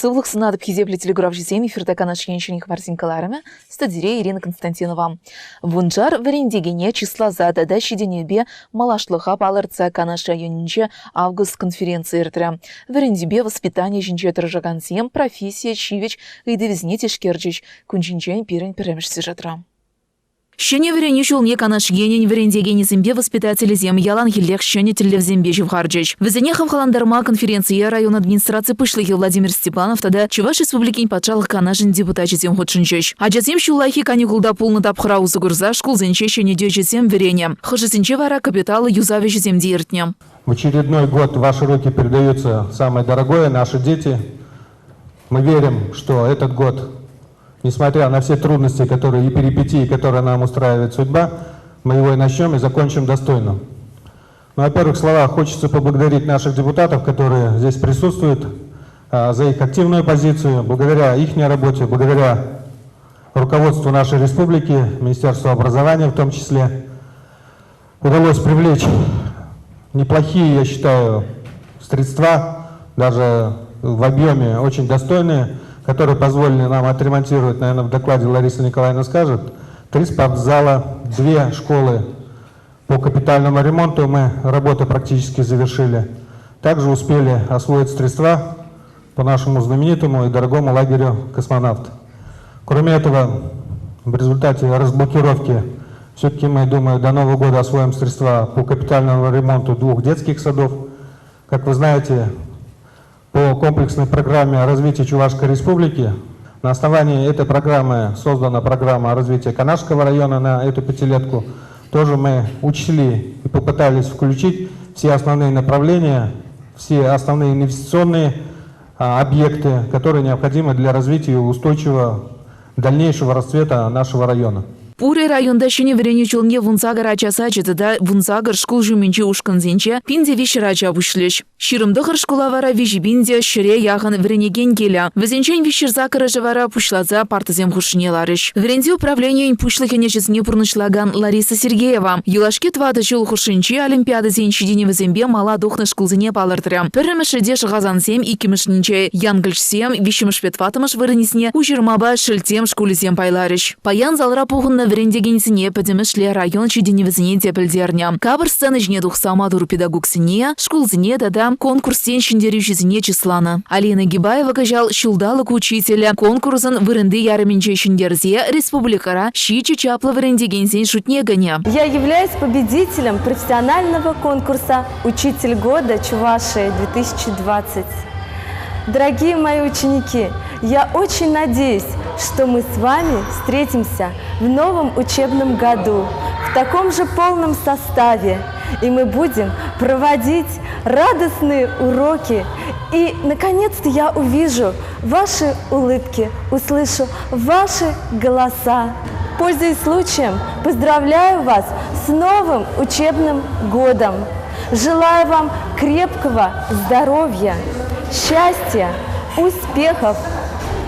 Сывлых сынады пхизепле телеграф жесем эфирда канашкеншиних варсинкаларами стадире Ирина Константинова. Вунжар варендегене числа зада да щеденебе малашлыха палырца канаш районинче август конференции эртре. Варендебе воспитание жинче тражагансем профессия чивич и девизне тешкерчич кунчинчен пирен перемешси жатра. Щене верене шулне канаш генен верендегене зембе воспитатели зем ялан хиллех щене телев зембе живхарджич. Везене хавхаландарма конференция район администрации пышлыхи Владимир Степанов тогда Чуваш республикин патшалых канашин депутачи зем ходшинчич. А джазем шулайхи каникулда полны тапхра узыгурза школ зенче щене дёчи зем верене. Хожесенче вара капиталы юзавич зем диертня. В очередной год в ваши руки передаются самое дорогое, наши дети. Мы верим, что этот год, несмотря на все трудности, которые и перипетии, которые нам устраивает судьба, мы его и начнем, и закончим достойно. Ну, во первых словах хочется поблагодарить наших депутатов, которые здесь присутствуют, за их активную позицию. Благодаря их работе, благодаря руководству нашей республики, Министерству образования в том числе, удалось привлечь неплохие, я считаю, средства, даже в объеме очень достойные, которые позволили нам отремонтировать, наверное, в докладе Лариса Николаевна скажет, 3 спортзала, 2 школы по капитальному ремонту мы работу практически завершили. Также успели освоить средства по нашему знаменитому и дорогому лагерю «Космонавт». Кроме этого, в результате разблокировки, все-таки мы, думаю, до Нового года освоим средства по капитальному ремонту 2 детских садов. Как вы знаете, по комплексной программе развития Чувашской республики. На основании этой программы создана программа развития Канашского района на эту пятилетку. Тоже мы учли и попытались включить все основные направления, все основные инвестиционные объекты, которые необходимы для развития устойчивого дальнейшего расцвета нашего района. Пуре районда щене верене чулне вунзагар ачаса да вунзагар школ жуменче ушканзенче пинде вишерача бушлеш. Ширымдыгыр школавара вижибинде шире яхан веренеген келя. Везенчен вишерзакара живара пушлаза партазем хушнеларыш. Веренде управление пушлыхене жизне пурнышлаган Лариса Сергеева. Юлашке твада жыл хушинче олимпиада зенчидине везембе мала духны школзене палыртыря. Перемешеде шагазансем и кимышнинче янгальшсем вишемышпетватымыш вырынесне ужирмаба шильтем школизем пайларыш. Паян залра пухынна верендегенсине подемышле район чиденевизине депельдерня. Кабыр сцены жне духсамадуру педагогсине, школзине дада конкурс сен шиндерюшизине числана. Алина Гибаева кажал шулдалык учителя. Конкурсын вырынды ярыминче шиндерзе республикара щичи чапла верендегенсин шутнегане. Я являюсь победителем профессионального конкурса «Учитель года Чувашии 2020». Дорогие мои ученики, я очень надеюсь, что мы с вами встретимся в новом учебном году в таком же полном составе, и мы будем проводить радостные уроки. И, наконец-то, я увижу ваши улыбки, услышу ваши голоса. Пользуясь случаем, поздравляю вас с новым учебным годом. Желаю вам крепкого здоровья, счастья, успехов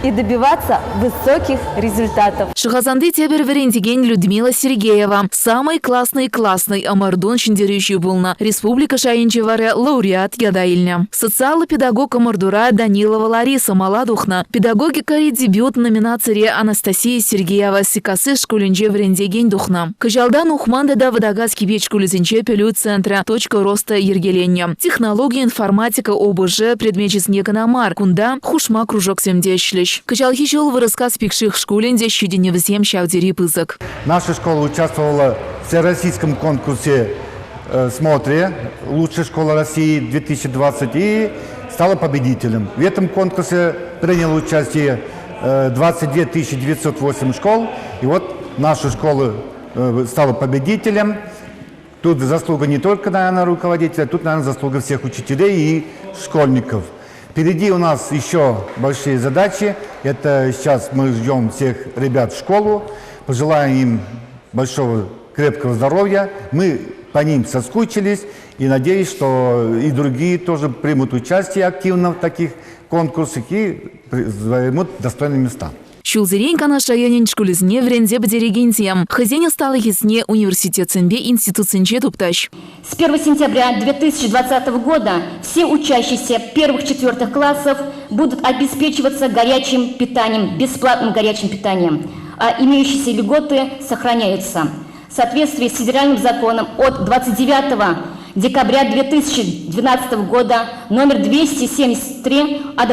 и добиваться высоких результатов. Шахазанды тебер верендеген Людмила Сергеева. Самый классный амардон шиндерющий булна. Республика Шаинчеваре лауреат ядайльня. Социал-педагог Амардура Данилова Лариса Маладухна. Педагогика и дебют номинации Анастасия Сергеева Сикасы школинче верендеген духна. Кажалдан ухманда да водогаз кибеч школизенче пелют центра. Точка роста ергеленья. Технология, информатика, ОБЖ, предмечес некономар. Кунда хушма кружок семдешлищ. Качалхи жил вырысказ пикших школинде щедине взем щавдери пызык. Наша школа участвовала в всероссийском конкурсе «Смотре. Лучшая школа России 2020» и стала победителем. В этом конкурсе приняло участие 22 908 школ. И вот наша школа стала победителем. Тут заслуга не только, наверное, руководителя, тут, наверное, заслуга всех учителей и школьников. Впереди у нас еще большие задачи. Это сейчас мы ждем всех ребят в школу. Пожелаем им большого крепкого здоровья. Мы по ним соскучились и надеюсь, что и другие тоже примут участие активно в таких конкурсах и займут достойные места. Шулзерень канаш районен школизне врензе бдерегенциям. Хозяйня стала ясне университет Сенбе институт Сенче тупташ. С 1 сентября 2020 года все учащиеся первых-четвертых классов будут обеспечиваться горячим питанием, бесплатным горячим питанием, а имеющиеся льготы сохраняются. В соответствии с федеральным законом от 29 декабря 2012 года номер 273 об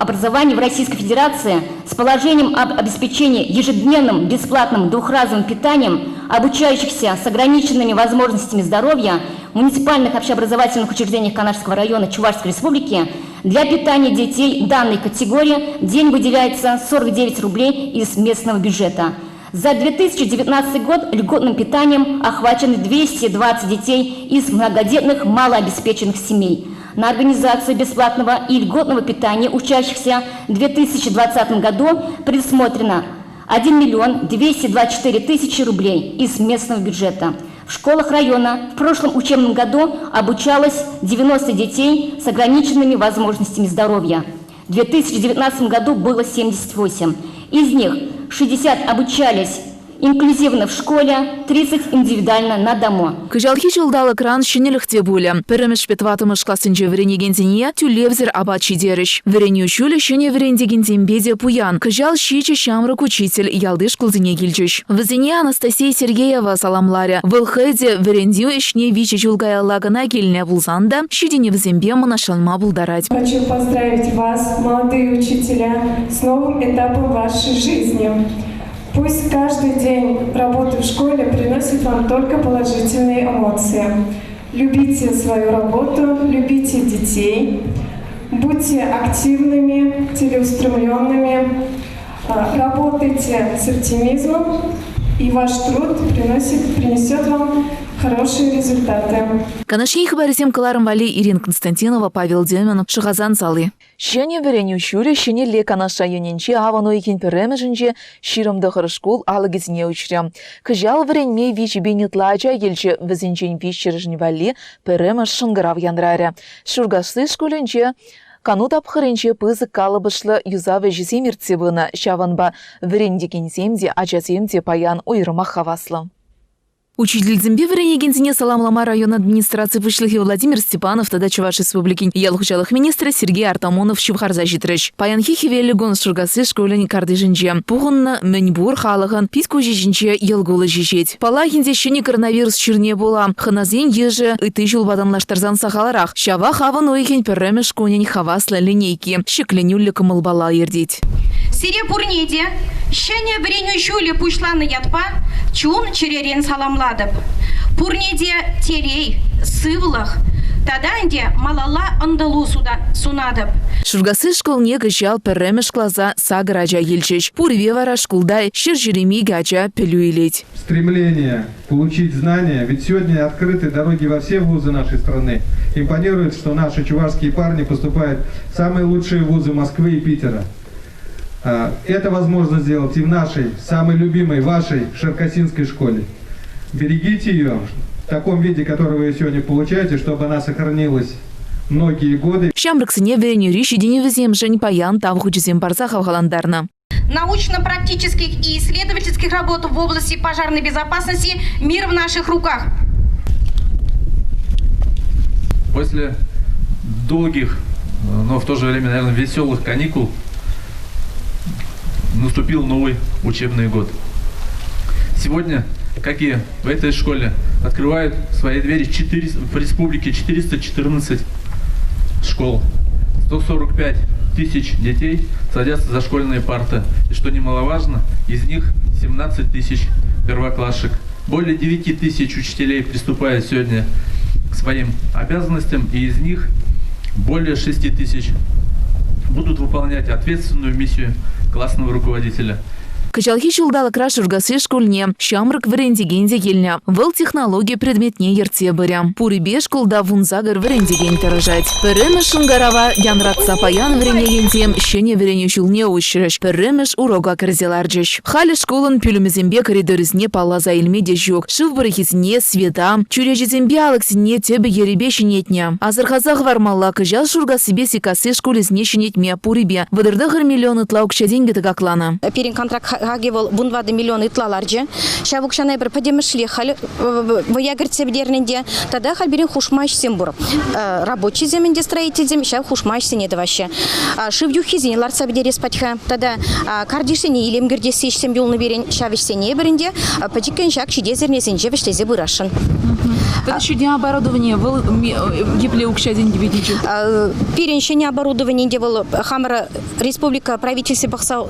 образовании в Российской Федерации с положением об обеспечении ежедневным бесплатным двухразовым питанием обучающихся с ограниченными возможностями здоровья в муниципальных общеобразовательных учреждениях Канашского района Чувашской Республики для питания детей данной категории в день выделяется 49 рублей из местного бюджета. За 2019 год льготным питанием охвачены 220 детей из многодетных малообеспеченных семей. На организацию бесплатного и льготного питания учащихся в 2020 году предусмотрено 1 224 000 рублей из местного бюджета. В школах района в прошлом учебном году обучалось 90 детей с ограниченными возможностями здоровья. В 2019 году было 78. Из них 60 обучались инклюзивно в школе, 30 индивидуально на дому. Кыжалхи жылдалы кран шинелихте буле. Піріміш петватымыш классынче вренегензіне тюлевзір абачи деріш. Вреню шулі шыне врендегензен беде пуян. Кыжал шичі шамрык учитель ялдыш кулзыне келчіш. Візіне Анастасия Сергеева саламларе. Вылхыде врендю ишне вичі julgaяллагына келіне булзанда, шидене взембе мынашалма булдарать. Хочу поздравить вас, молодые учителя, с новым этапом вашей жизни. Пусть каждый день работы в школе приносит вам только положительные эмоции. Любите свою работу, любите детей, будьте активными, целеустремленными, работайте с оптимизмом, и ваш труд принесет вам хорошие результаты. Канашни хабарисем каларым вали Ирина Константинова, Павел Демин, Шахазан Салы. Шене вреню шуре, шене ле канаш районенче, авано икен перемеженче, ширымды хырышкул алыгезіне учрем. Кыжал вренме вичи бенетлача елче візенчен вичережін вали перемеж шынгырав янраре. Шургасы школенче, кану тапхыренче пызык калыбышлы юзавы жесемиртсе бұны, шаванба врендекенсемде, ачасемде паян уйрыма хаваслы. Учитель Зембе вренегензіне Саламлама район администрации вышлыхи Владимир Степанов, тогда Чуваш Республики, ялхучалых министра Сергей Артамонов Чувхарза житрыш. Паянхи хивели гон шургасы школени карды жинче. Пухынна мэньбур халыгын писку жижинче елгулы жижет. Палахинде шыне коронавирус чирне бола. Ханазен еже ыты жулбаданлаштарзан сахаларах. Шава хаван ойхен перреме шконень хаваслы линейки. Шекленюлі кымылбала ердеть. Сире пурнеде, шене вреню шуле пушланы ятпа, чун черерен саламладып. Пурнеде терей, сывлах, таданде малала андалу сунадып. Шургасы школне гыжал перремеш клаза сагража елчеш. Пурве вара шкулдай шержереми гача пелюилеть. Стремление получить знания, ведь сегодня открыты дороги во все вузы нашей страны. Импонирует, что наши чувашские парни поступают в самые лучшие вузы Москвы и Питера. Это возможно сделать и в нашей, самой любимой, вашей Шаркосинской школе. Берегите ее в таком виде, который вы сегодня получаете, чтобы она сохранилась многие годы. Шамрыксыне вреню риши деневізем жень паян тавхучизем барсахав галандарна. Научно-практических и исследовательских работ в области пожарной безопасности мир в наших руках. После долгих, но в то же время, наверное, веселых каникул наступил новый учебный год. Сегодня, как и в этой школе, открывают свои двери в республике 414 школ. 145 тысяч детей садятся за школьные парты. И что немаловажно, из них 17 тысяч первоклассник. Более 9 тысяч учителей приступают сегодня к своим обязанностям, и из них более 6 тысяч будут выполнять ответственную миссию классного руководителя. Качалхи чулдалыкра шургасы школьне, шамрык врендигенде елня. Выл технология предметне ерте быря. Пурибе школда вунзагар врендиген таражать. Перемеш шунгарава янратса паян вренегензем, щене врене чулне ущрыш. Перемеш урога кірзеларджыш. Халі школын пюлюмезембе коридорызне палаза илмеде жук. Шывбырыхизне света. Чурежезембе алыксине тебе еребе шинетня. Азырхаза хвармалла кыжал шургасыбе сикасы школезне шинетме пурибе. Выдырдығыр миллион ытла укша деньги тагаклана. Перен контракт хагевал бунвады миллион итлаларджы. Шавукшанай бір подемышле халі воягырце бдерненде. Тогда хальберин хушмаш сембур. Рабочий земенде строитель зем, шав хушмаш сенеды ваще. Шивдюхизин ларца бдерес патьха. Тогда кардишене илем гердесеш сем юлны берен шавиш сене беренде. Падикен шак шидезерне сенже вештезе бырашын. Подощудня оборудование был епле укша деньги ведичу. Перенщение оборудования делал Хамара Республика правительство бахса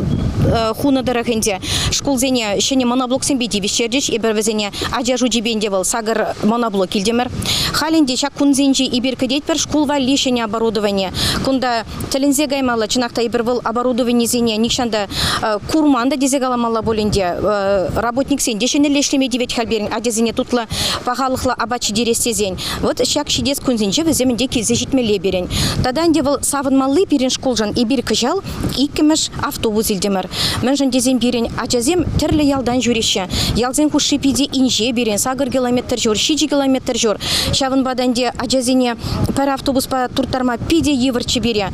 хуна дорогенде. Школ зене щене моноблок сембеди вещердиш и бервезене адяжу джибен делал сагар моноблок илдемер. Халенде шак кунзенжи и беркадет пер школ валишение оборудование. Кунда телензе гаймала чинахта и бервал оборудование зене никшанда курманда дезегала мала боленде работник сен дешене лешлеме девять хальберин адязене тутла пахалыхла абачи дерестезень. Вот шак шидес кунзенжи веземенде килзежитме леберен. Тогда девал савын малы перен школжан и бир кыжал и кемеш автобус илдемер. Менжен дезем берен ажазем терле ялдан жүреше. Ялзен хуши пиде инже берен сагыр километр жор, 6 километр жор. Шавын баданде ажазене пер автобус па туртарма пиде еврче бере.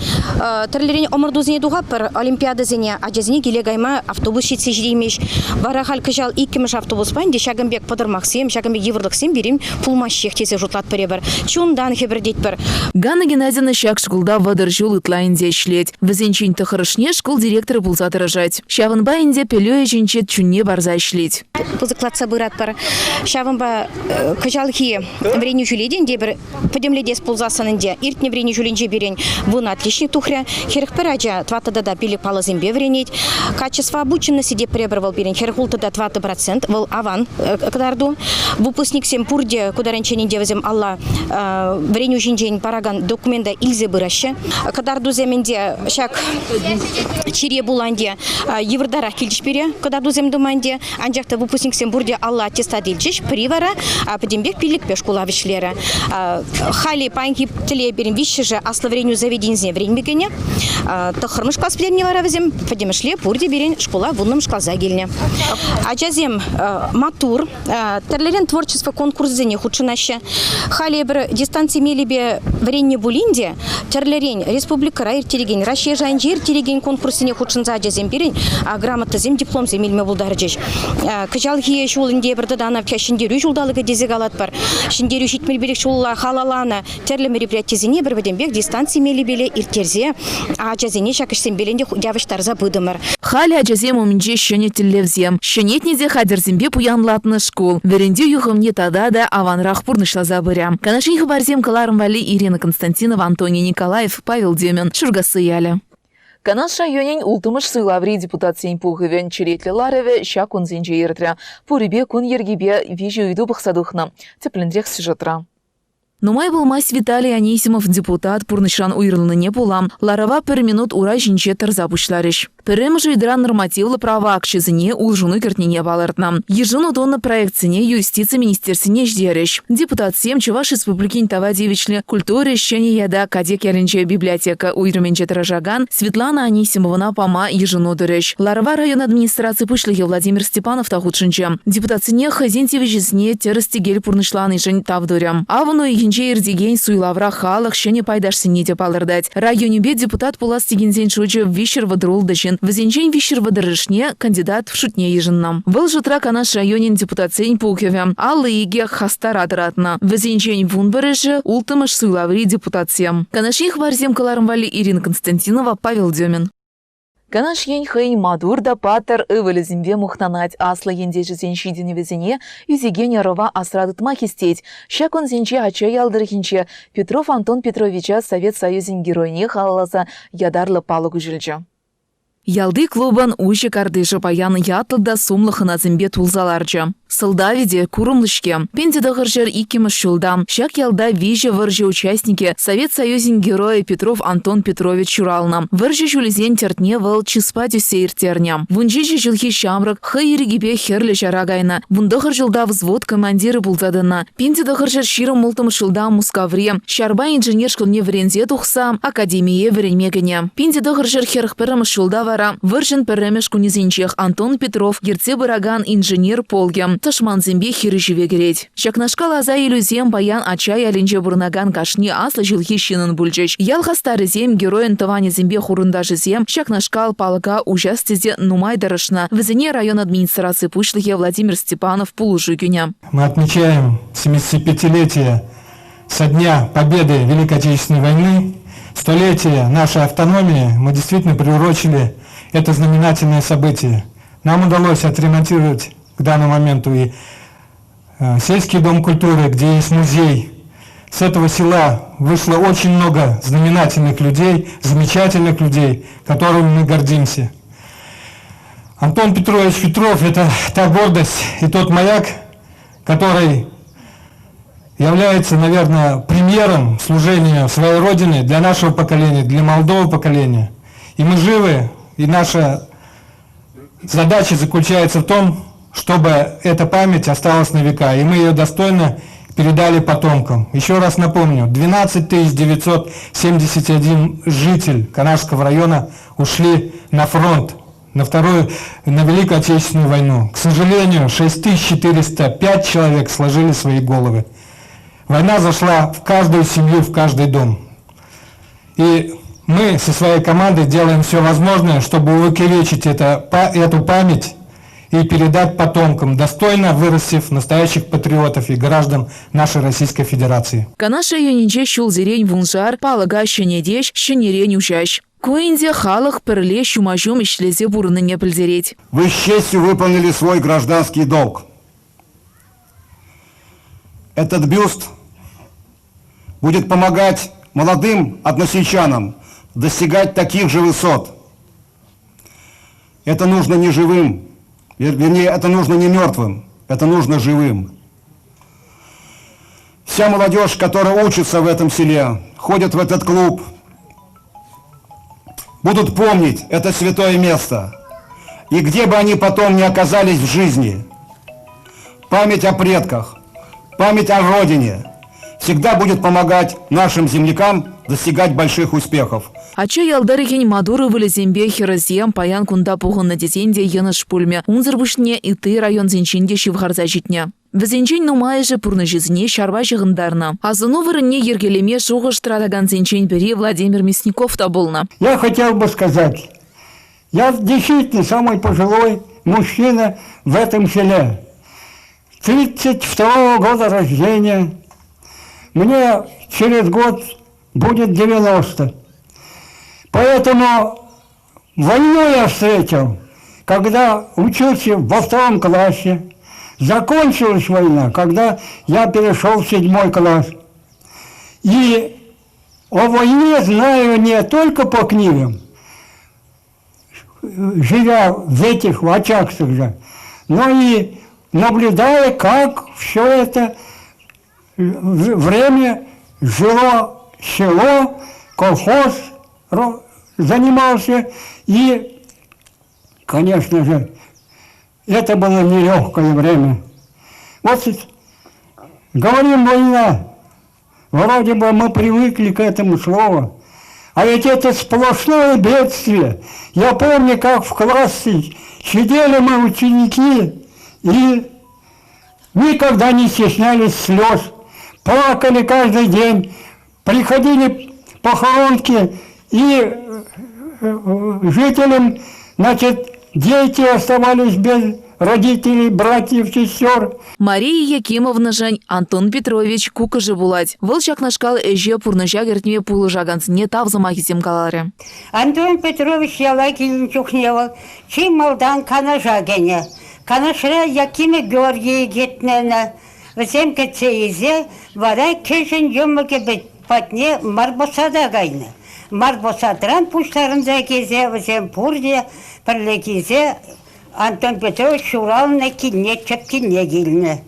Терлерен омырдузене дуга пер олимпиада зене ажазене келе гайма автобус шитсе ждеймеш. Варахал кыжал и кемеш автобус па инде шагымбек подырмаксем, шагымбек еврлыксем берем пулмаш шехтесе жутлат перебер. Чундан хебердет пер. Ганна Геннадьевна шак школда вадыржул итлайнде шлеть. Везенчин тахарышне школ директора булза таражать. Шавынба инде пелёе жинчет чунне барза шлеть. Пузыкладса бырат пар. Шавынба кыжалхи врене жюледен дебер подемледес пулзасанынде. Иртне врене жюленже берен вон отличник тухря. Херх параджа твата-дада пили палазембе вренеть. Качество обученности де пребрывал берен. Херхулта-да 20% вол аван кадарду. Выпускник семпурде кударенченин девезем алла врене жинжен параган документа илзе быраще. Кадарду земенде шак чире буланде еврдара килчпере кадарду земдуманде. Анжакта выпускник семпурде алла аттестат илчеш привара подембек пилик пешкула вишлера. Хали панки теле берен вище же аслы вреню заведензе вренмегене. Тахырмыш класс племне варавзем подемешле пурде берен школа вунным шкалза гельне. Ажазем матур терлерен творчество конкурс зене худшинаще. Хали бір дистанции мелебе вренне булинде терлерен республика райр тереген Россия жанжир тереген конкурсыне худшинза ажазем берен грамота зем диплом земельме булдаржеш. Кыжалхи шулинде бірді дана кешіндеру жулдалығы дезек алат бар. Шиндеру шитмел берек шулла халалана терлі мероприятизіне бір бәденбек дистанции мелебеле иртерзе ажазене шакышсен беленде явыштарза быдымыр. Хали ажазем умінже шөне тіллевзем. Шөнетнеде хадерзембе пуянлатны школ. Веренде юхымне тада да аванрах пурнышлаза быря. Канашин хабарзем каларым вали Ирина Константинова, Антоний Николаев, Павел Демин, Шургасы яля. Канаш районен ултымыш сыйлаври депутациен пухывен черетлі лареве ща кунзенже ертря. Пурибе кун ергебе вижу иду бахсадухна. Теплендрех сюжетра. Нумай булмас Виталий Анисимов депутат пурнышан уйрылны не пулам. Ларава пер минут ура жинче тарза пушларыш. Перем жуйдра нормативлы права акшизыне улжуны кертнене балыртна. Ежыну тонны проектсыне юстиция министерсине ждерыш. Депутат сем Чуваш республикин Тавадевичле культуры щене яда кадек ялинче библиотека уйрыменче таражаган Светлана Анисимовна пама ежыну дырыш. Ларава район администрации пышлыги Владимир Степанов тахудшынче. Депутатсыне хазентевичесне терыстигель пурнышланы жын тавдурям. Авыну Инже ирдеген суйлавра халық шене пайдашсыне деп алырдать. Районебе депутат пулас тегензен шучы вишер вадрул дышын. Візенжен вишер вадрышне кандидат в шутне ежыннам. Выл жытра канаш районен депутацейн пулкеве. Аллы еге хастар адыратна. Візенжен вун барыжы ултымыш суйлаври депутациям. Канаших варзем каларымвали Ирина Константинова, Павел Демин. Канаш ень хейн мадур да патер ывылезимбе мухтанать асла ендежі зеншидіне везене юзеген ярова асрадытма хистеть. Шакон зенче ача ялдырхинче Петров Антон Петровича Совет Союзин геройне халаласа ядарлы палыгу жүлчі. Ялды клубан ущи кардышы паян ятылда сумлыхына зімбе тулзаларчы. Сылдавиде курумлышке. Пенде дығыржыр икеміш шулда. Шак ялда вижі выржы участники Совет Союзин героя Петров Антон Петрович Чурална. Выржы жулезен тертне выл чиспа тюсейртерня. Вунжи жылхи шамрак хайригипе херлі жарагайна. Вундығыр жылда взвод командиры булзадына. Пенде дығыржыр ширым мултым шылда мускавре. Шарба инженер шкылне врензе тухса академие вренмегіне. Пенде дығыржыр херхперім шулда вара. Выржын пірремеш кунизенчех Антон Петров герце бараган инженер полге. Тышман зембе хиры живе кереть. Чакнашка лаза илюзем баян ачай алинче бурнаган кашни аслы жылхи шинын бульчеч. Ялха старый зем героин тыване зембе хурындажы зем чакнашкал палка ужастезе нумай дарышна. Везене район администрации Пушлыхе Владимир Степанов Пулужугюня. Мы отмечаем 75-летие со дня победы Великой Отечественной войны, столетие нашей автономии. Мы действительно приурочили это знаменательное событие. Нам удалось отремонтировать к данному моменту и сельский дом культуры, где есть музей. С этого села вышло очень много знаменательных людей, замечательных людей, которыми мы гордимся. Антон Петрович Петров – это та гордость и тот маяк, который является, наверное, примером служения своей Родине для нашего поколения, для молодого поколения. И мы живы, и наша задача заключается в том, чтобы эта память осталась на века, и мы ее достойно передали потомкам. Еще раз напомню, 12 971 житель Канашского района ушли на фронт, на Великую Отечественную войну. К сожалению, 6405 человек сложили свои головы. Война зашла в каждую семью, в каждый дом. И мы со своей командой делаем все возможное, чтобы увековечить эту память и передать потомкам, достойно вырастив настоящих патриотов и граждан нашей Российской Федерации. Канаша юнинче шул зерень вунжар, палага шенедеш, шенерень ужащ. Куэнде халах перле шумажом ишлезе бурны не пельзереть. Вы с честью выполнили свой гражданский долг. Этот бюст будет помогать молодым односельчанам достигать таких же высот. Это нужно не живым. Вернее, это нужно не мертвым, это нужно живым. Вся молодежь, которая учится в этом селе, ходит в этот клуб, будут помнить это святое место. И где бы они потом ни оказались в жизни, память о предках, память о Родине всегда будет помогать нашим землякам достигать больших успехов. Ача ялдарыхень Мадуры вылезембе хирозем паян кунда пуғынна дезенде еныш пульме. Унзырбушне и ты район зенченде шивхарза житне. Везенчен нумайжы пурны жизне шарба жығындарна. Азыну вырынне ергелеме шуғыш традаган зенчен бери Владимир Мясников табылна. Я хотел бы сказать, я действительно самый пожилой мужчина в этом селе. 32-го года рождения. Мне через год будет 90. Поэтому войну я встретил, когда учился во 2 классе. Закончилась война, когда я перешел в 7 класс. И о войне знаю не только по книгам, живя в этих очагах же, но и наблюдая, как все это время жило село, колхоз занимался, и, конечно же, это было нелегкое время. Вот говорим война, вроде бы мы привыкли к этому слову, а ведь это сплошное бедствие. Я помню, как в классе сидели мы ученики и никогда не стеснялись слез, плакали каждый день, приходили похоронки, и жителям, значит, дети оставались без родителей, братьев, сестер. Мария Якимовна Жань, Антон Петрович кукажы булать. Волчак нашкал эже пурныжа гертме пулы жаганцыне тавзыма кезем калары. Антон Петрович яла келін чухневал, чим малдан канажа гене. Канашра Якиме Георгия гетнена. Візем кетсе езе, варай кешін еміге бет патне марбасада гайны. Марбосатран пуштарында кезе, өзен пурде, пірле кезе, Антон Петрович Шуралына кинне, чеп кинне келіні.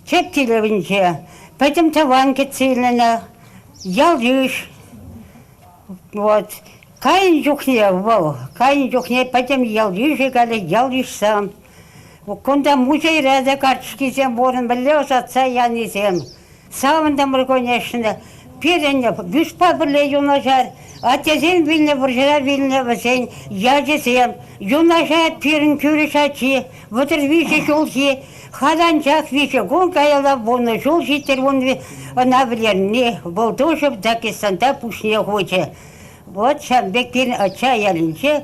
Чеп келевінше, пәтім таван кетселіні, ялыш. Вот. Кайын жүхне был, кайын жүхне, пәтім ялыш егалі, ялыш сам. Кунда музей ряда карточки зем борын, біле отца я не зем. Самында мыр, конечно, перене, бүспа бірле юнажар, атезен біліне бұржыра біліне бізен, я жезем, юнажар перін көріш ачи, вытыр виже жолжи, хаданчак виже, гон каяла боны, жол житер она білеріне, бұл тоже в Дагестанда пушне хоче. Вот шамбек перін ача ялінше,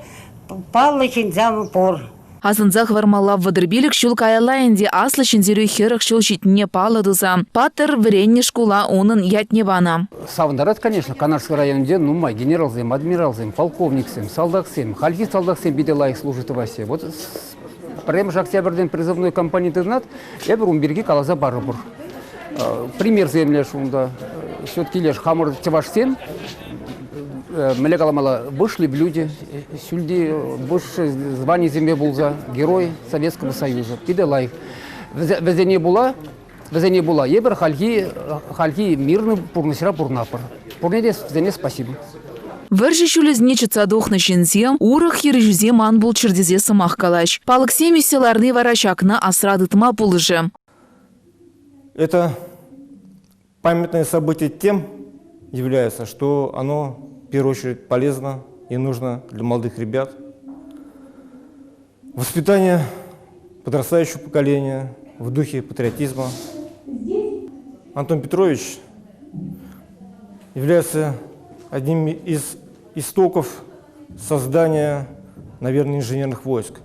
паллышын замы пор. Азынзах вармалав вадырбилік шул каялайынде аслы шындеру херық шул житіне паладуза. Паттыр вренне шкула onun ятне вана. Савындарат, конечно, Канарский районде, нумай, генералзем, адмиралзем, полковниксем, солдатсем, хальфи солдатсем биделайық служит в Асе. Вот прямо же октябрьден призывной кампании ты знат, я беру умберги калаза барабур. Пример земля шунда. Все-таки лишь хамур тевашсен, Меле каламала вышли в люди, сюльди больше званий земле булза, герой Советского Союза. Пиделай. Везение была, ебер хальги мирный пурнасера пурнапор. Пурнедес везение спасибо. Варжи шулезнечица дохна щензем, урах хирижзе ман был чердезе самах калач. Палык семи селарны варачакна асрадытма пулыжы. Это памятное событие тем является, что оно в первую очередь полезно и нужно для молодых ребят. Воспитание подрастающего поколения в духе патриотизма. Антон Петрович является одним из истоков создания, наверное, инженерных войск.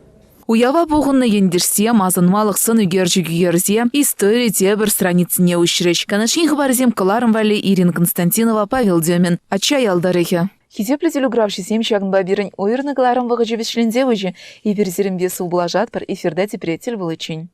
Уява похунна ендерсе, мазанмалық сын үгержі күйерзе, история тебір страницыне үшіріш. Канашин хабарзем кыларым вали Ирина Константинова, Павел Демин. Отчай алдарыхе. Хизеплетелю гравши сем шагын бабирын ойырны кыларым вағыжы вешлензе өжі. Эфир зерімбесі ұблажат бір эфирда тепретел бұл үшін.